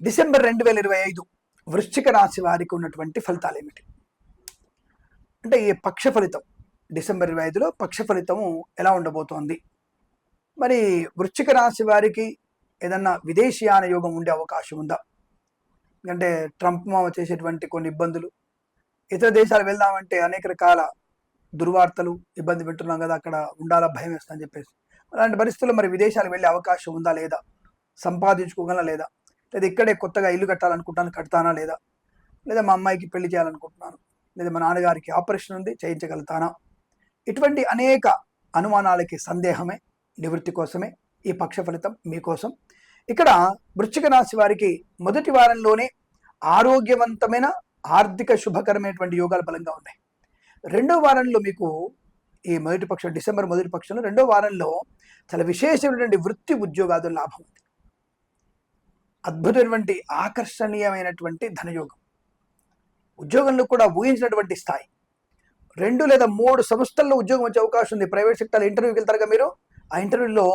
December 2025 వృశ్చిక రాశి వారికి ఉన్నటువంటి ఫలితాలు ఏమిటి అంటే ఈ పక్ష ఫలితం డిసెంబర్ 25లో పక్ష ఫలితము ఎలా ఉండబోతోంది. మరి వృశ్చిక రాశి వారికి ఏదన్నా విదేశీయాన యోగం ఉండే అవకాశం ఉందా? అంటే ట్రంప్ మామ చేసేటువంటి కొన్ని ఇబ్బందులు, ఇతర దేశాలు వెళ్దామంటే అనేక రకాల దుర్వార్తలు, ఇబ్బంది పెట్టున్నాం కదా, అక్కడ ఉండాలా, భయం వేస్తుందని చెప్పేసి. అలాంటి పరిస్థితుల్లో మరి విదేశాలు వెళ్ళే అవకాశం ఉందా లేదా, సంపాదించుకోగలనా లేదా, లేదా ఇక్కడే కొత్తగా ఇల్లు కట్టాలనుకుంటాను, కడతానా లేదా, లేదా మా అమ్మాయికి పెళ్లి చేయాలనుకుంటున్నాను, లేదా మా నాన్నగారికి ఆపరేషన్ ఉంది, చేయించగలుగుతానా, ఇటువంటి అనేక అనుమానాలకి సందేహమే నివృత్తి కోసమే ఈ పక్ష ఫలితం మీకోసం. ఇక్కడ వృశ్చిక రాశి వారికి మొదటి వారంలోనే ఆరోగ్యవంతమైన ఆర్థిక శుభకరమైనటువంటి యోగాలు బలంగా ఉన్నాయి. రెండో వారంలో మీకు ఈ మొదటి పక్షం డిసెంబర్ మొదటి పక్షంలో రెండో వారంలో చాలా విశేషమైనటువంటి వృత్తి ఉద్యోగాలు లాభం ఉంది. అద్భుతమైనటువంటి ఆకర్షణీయమైనటువంటి ధనయోగం, ఉద్యోగంలో కూడా ఊహించినటువంటి స్థాయి. 2 లేదా 3 సంస్థల్లో ఉద్యోగం వచ్చే అవకాశం ఉంది. ప్రైవేట్ సెక్టర్ ఇంటర్వ్యూకి వెళ్తారుగా మీరు, ఆ ఇంటర్వ్యూలో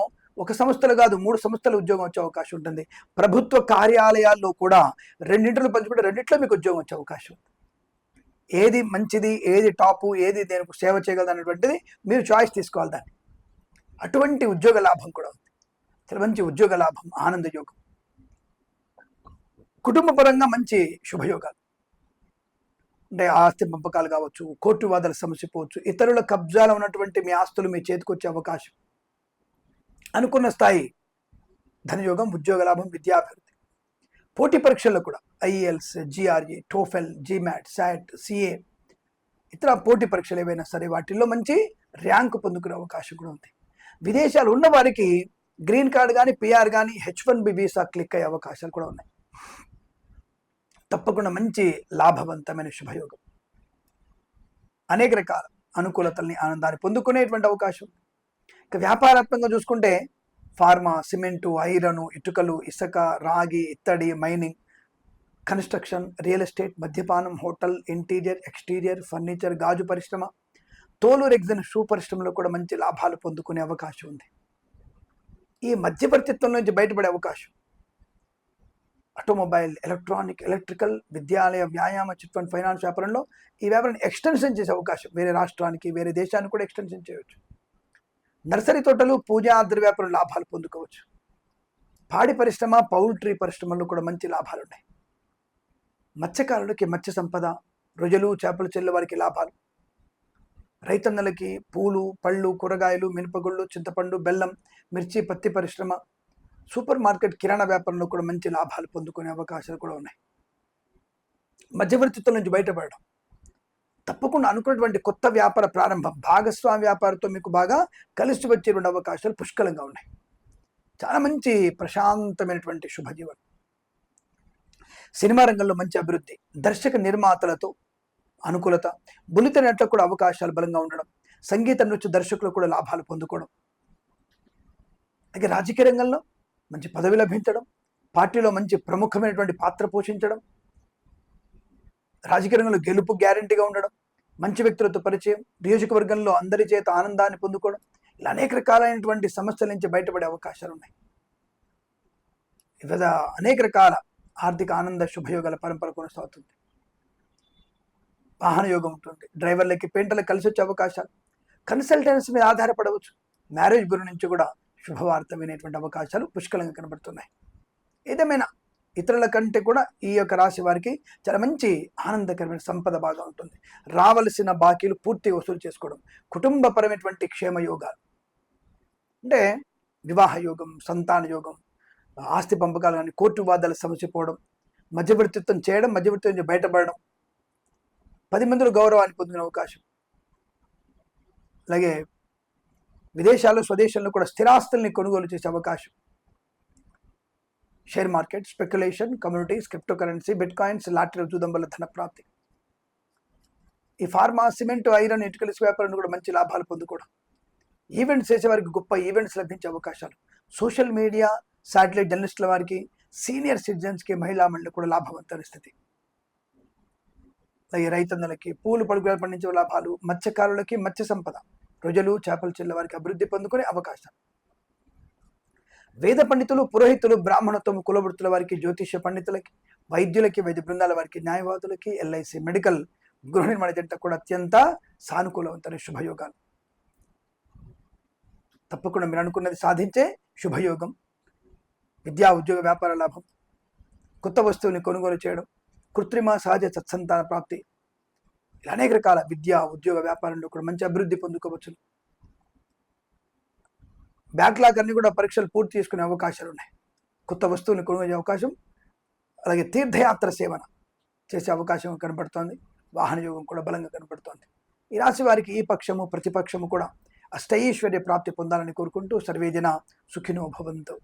ఒక సంస్థలు కాదు 3 సంస్థల ఉద్యోగం వచ్చే అవకాశం ఉంటుంది. ప్రభుత్వ కార్యాలయాల్లో కూడా 2 ఇంటర్వ్యూలు పంచుకుంటే 2 మీకు ఉద్యోగం వచ్చే అవకాశం ఉంది. ఏది మంచిది, ఏది టాపు, ఏది దేనికి సేవ చేయగలదు అనేటువంటిది మీరు చాయిస్ తీసుకోవాలి దాన్ని. అటువంటి ఉద్యోగ లాభం కూడా ఉంది. చాలా మంచి ఉద్యోగ లాభం, ఆనంద యోగం. కుటుంబ పరంగా మంచి శుభయోగాలు అంటే ఆస్తి పంపకాలు కావచ్చు, కోర్టు వాదాల సమస్య పోవచ్చు, ఇతరుల కబ్జాలో ఉన్నటువంటి మీ ఆస్తులు మీ చేతికి వచ్చే అవకాశం, అనుకున్న స్థాయి ధనయోగం, ఉద్యోగ లాభం, విద్యాభివృద్ధి. పోటీ పరీక్షల్లో కూడా IELTS, GRE, TOEFL, GMAT, SAT, CA, ఇతర పోటీ పరీక్షలు ఏవైనా సరే వాటిల్లో మంచి ర్యాంకు పొందుకునే అవకాశం కూడా ఉంది. విదేశాలు ఉన్న వారికి గ్రీన్ కార్డ్ కానీ, పిఆర్ కానీ, H1B వీసా క్లిక్ అయ్యే అవకాశాలు కూడా ఉన్నాయి. తప్పకుండా మంచి లాభవంతమైన శుభయోగం, అనేక రకాల అనుకూలతల్ని, ఆనందాన్ని పొందుకునేటువంటి అవకాశం. ఇక వ్యాపారాత్మకంగా చూసుకుంటే ఫార్మా, సిమెంటు, ఐరను, ఇటుకలు, ఇసుక, రాగి, ఇత్తడి, మైనింగ్, కన్స్ట్రక్షన్, రియల్ ఎస్టేట్, మద్యపానం, హోటల్, ఇంటీరియర్, ఎక్స్టీరియర్, ఫర్నిచర్, గాజు పరిశ్రమ, తోలు రెగ్జిన్ షూ పరిశ్రమలో కూడా మంచి లాభాలు పొందుకునే అవకాశం ఉంది. ఈ మధ్యవర్తిత్వం నుంచి బయటపడే అవకాశం. ఆటోమొబైల్, ఎలక్ట్రానిక్, ఎలక్ట్రికల్, విద్యాలయ, వ్యాయామ, చిట్ ఫండ్, ఫైనాన్స్ వ్యాపారంలో ఈ వ్యాపారాన్ని ఎక్స్టెన్షన్ చేసే అవకాశం, వేరే రాష్ట్రానికి, వేరే దేశానికి కూడా ఎక్స్టెన్షన్ చేయవచ్చు. నర్సరీ తోటలు, పూజా ఆర్ద్ర వ్యాపారం లాభాలు పొందుకోవచ్చు. పాడి పరిశ్రమ, పౌల్ట్రీ పరిశ్రమల్లో కూడా మంచి లాభాలు ఉన్నాయి. మత్స్యకారులకి మత్స్య సంపద, రొయ్యలు, చేపలు చెల్లె వారికి లాభాలు. రైతన్నలకి పూలు, పళ్ళు, కూరగాయలు, మినపగుళ్ళు, చింతపండు, బెల్లం, మిర్చి, పత్తి పరిశ్రమ, సూపర్ మార్కెట్, కిరాణా వ్యాపారంలో కూడా మంచి లాభాలు పొందుకునే అవకాశాలు కూడా ఉన్నాయి. మధ్యవర్తిత్వం నుంచి బయటపడడం, తప్పకుండా అనుకున్నటువంటి కొత్త వ్యాపార ప్రారంభం, భాగస్వామి వ్యాపారంతో మీకు బాగా కలిసి వచ్చేటువంటి అవకాశాలు పుష్కలంగా ఉన్నాయి. చాలా మంచి ప్రశాంతమైనటువంటి శుభజీవనం. సినిమా రంగంలో మంచి అభివృద్ధి, దర్శక నిర్మాతలతో అనుకూలత, బుల్లిత నటులకు కూడా అవకాశాలు బలంగా ఉండడం, సంగీత నృత్య దర్శకులు కూడా లాభాలు పొందుకోవడం. అలాగే రాజకీయ రంగంలో మంచి పదవి లభించడం, పార్టీలో మంచి ప్రముఖమైనటువంటి పాత్ర పోషించడం, రాజకీయ రంగంలో గెలుపు గ్యారంటీగా ఉండడం, మంచి వ్యక్తులతో పరిచయం, నియోజకవర్గంలో అందరి చేత ఆనందాన్ని పొందుకోవడం, ఇలా అనేక రకాలైనటువంటి సమస్యల నుంచి బయటపడే అవకాశాలు ఉన్నాయి. వివిధ అనేక రకాల ఆర్థిక ఆనంద శుభయోగాల పరంపర కొనసాగుతుంది. వాహన యోగం ఉంటుంది, డ్రైవర్లకి, పెయింటర్లకు కలిసి వచ్చే అవకాశాలు, కన్సల్టెన్సీ మీద ఆధారపడవచ్చు. మ్యారేజ్ బ్యూరో నుంచి కూడా శుభవార్త వినేటువంటి అవకాశాలు పుష్కలంగా కనబడుతున్నాయి. ఏదేమైనా ఇతరుల కంటే కూడా ఈ యొక్క రాశి వారికి చాలా మంచి ఆనందకరమైన సంపద బాగా ఉంటుంది. రావలసిన బాకీలు పూర్తిగా వసూలు చేసుకోవడం, కుటుంబపరమైనటువంటి క్షేమ యోగాలు అంటే వివాహ యోగం, సంతాన యోగం, ఆస్తి పంపకాలు కానీ, కోర్టు వాదాల సమస్య పోవడం, మధ్యవర్తిత్వం చేయడం, మధ్యవర్తిత్వం నుంచి బయటపడడం, 10 మందిలో గౌరవాన్ని పొందిన అవకాశం. అలాగే విదేశాల్లో, స్వదేశంలో కూడా స్థిరాస్తుల్ని కొనుగోలు చేసే అవకాశం. Share market, speculation, communities, crypto currency, bit coins, lottery జూదం వల్ల ధన ప్రాప్తి. ఈ ఫార్మా, సిమెంట్, ఐరన్, ఇటుకల వ్యాపారంలో కూడా మంచి లాభాలు పొందుకోవడం. ఈవెంట్స్ చేసేవారికి గొప్ప ఈవెంట్స్ లభించే అవకాశాలు. సోషల్ మీడియా, శాటిలైట్ జర్నలిస్టుల వారికి, సీనియర్ సిటిజన్స్కి, మహిళా మండలి కూడా లాభవంతమైన స్థితి. అలాగే రైతన్నలకి పూలు, పడుగులు పండించే లాభాలు, మత్స్యకారులకి మత్స్య సంపద, రొయ్యలు, చేపలు చెల్లె వారికి అభివృద్ధి పొందుకునే అవకాశం. వేద పండితులు, పురోహితులు, బ్రాహ్మణత్వం, కులవృత్తుల వారికి, జ్యోతిష్య పండితులకి, వైద్యులకి, వైద్య బృందాల వారికి, న్యాయవాదులకి, ఎల్ఐసి, మెడికల్, గృహ నిర్మాణ జంట కూడా అత్యంత సానుకూలవంతమైన శుభయోగాలు. తప్పకుండా మీరు అనుకున్నది సాధించే శుభయోగం. విద్యా, ఉద్యోగ, వ్యాపార లాభం, కొత్త వస్తువుని కొనుగోలు చేయడం, కృత్రిమ, సహజ సత్సంతాన ప్రాప్తి, ఇలా అనేక రకాల విద్యా, ఉద్యోగ, వ్యాపారంలో కూడా మంచి అభివృద్ధి పొందుకోవచ్చు. బ్యాక్లాగ్ అన్ని కూడా పరీక్షలు పూర్తి చేసుకునే అవకాశాలు ఉన్నాయి. కొత్త వస్తువుని కొనుగోలు అవకాశం, అలాగే తీర్థయాత్ర సేవన చేసే అవకాశం కనబడుతోంది. వాహన యోగం కూడా బలంగా కనబడుతోంది. ఈ రాశి వారికి ఈ పక్షము ప్రతిపక్షము కూడా అష్టైశ్వర్య ప్రాప్తి పొందాలని కోరుకుంటూ సర్వేజన సుఖినో భవంతు.